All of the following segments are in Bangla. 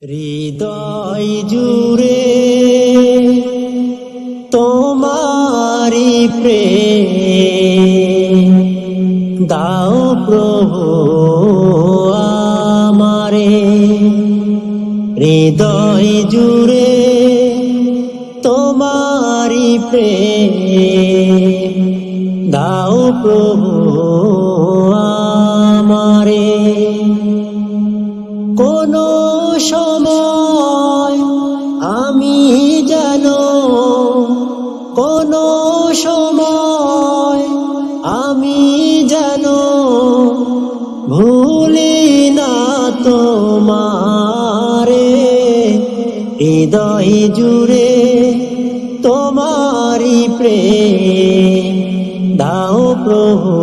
হৃদয় জুড়ে তোমারি প্রেম দাও প্রভু আমারে। হৃদয় জুড়ে তোমারি প্রেম দাও প্রভু আমারে। কোনো সময় আমি যেন কোনো সময় আমি যেন ভুলি না তোমারে। হৃদয় জুড়ে তোমারি প্রেম দাও প্রভু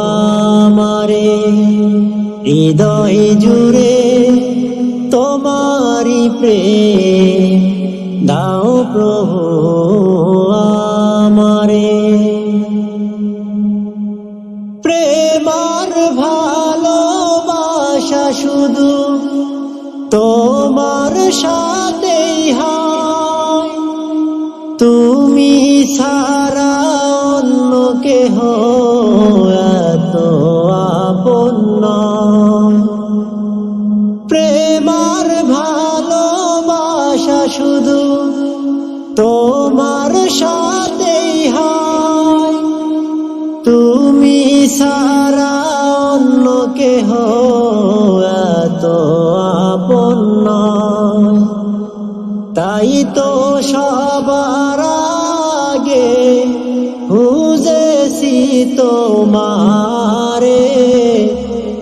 আমারে। হৃদয় জুড়ে তোমারি প্রেম দাও প্রভু আমারে। প্রেমার ভালোবাসা শুধু তোমার সাথেই হয়, তুমি ছাড়া অন্য কেহ এত আপন নয়। প্রেমার ভালোবাসা শুধু তোমার সাথেই হয়, তুমি ছাড়া অন্য কেহ এত আপন নয়। তাই তো সবার আগে খুঁজেছি তোমারে।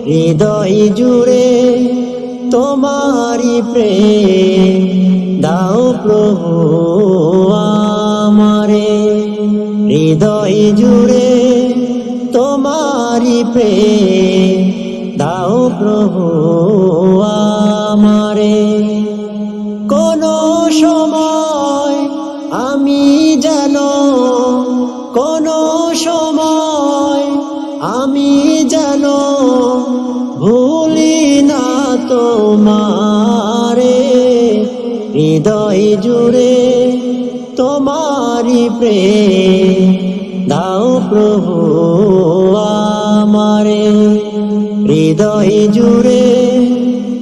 হৃদয় জুড়ে তোমারি প্রেম দাও প্রভু আমারে। হৃদয় জুড়ে তোমারি প্রেম দাও প্রভু আমারে। কোনো সময় আমি যেন কোনো সময় আমি যেন ভুলি না তোমারে। হৃদয় জুড়ে তোমারি প্রেম দাও প্রভু আমারে। হৃদয় জুড়ে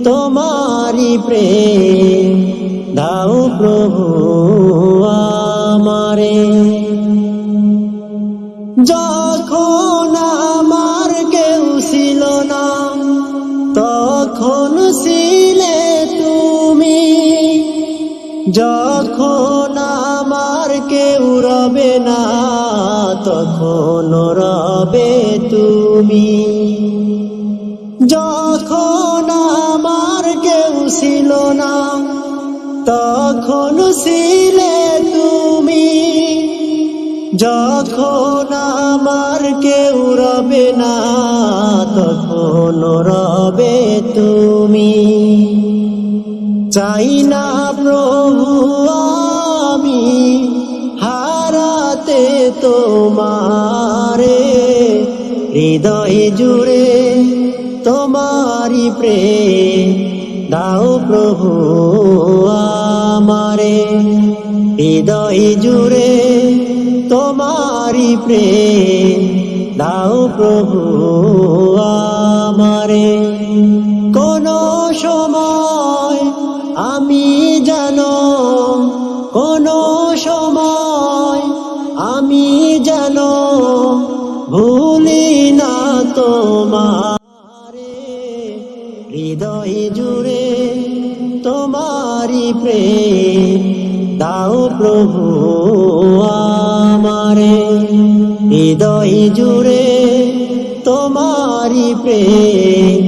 তোমারি প্রেম দাও প্রভু আমারে। যখন আমার কেউ ছিল না তখন ছিলে তুমি, যখন আমার কেউ রবে না তখন রবে তুমি। যখন আমার কেউ ছিল না তখন ছিলে তুমি, যখন আমার কেউ রবে না তখন রবে তুমি। চাই না প্রভু আমি হারাতে তোমারে। হৃদয় জুড়ে তোমারি প্রেম দাও প্রভু আমারে। হৃদয় জুড়ে তোমারি প্রেম দাও প্রভু আমারে। কোনো সময় আমি যেন কোনো সময় আমি যেন ভুলি না তোমারে। হৃদয় জুড়ে তোমারি প্রেম দাও প্রভু আমারে। হৃদয় জুড়ে তোমারি প্রেম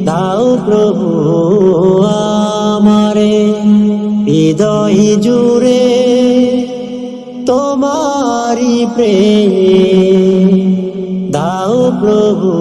দাও প্রভু আমারে। হৃদয় জুড়ে তোমারি প্রেম দাও প্রভু।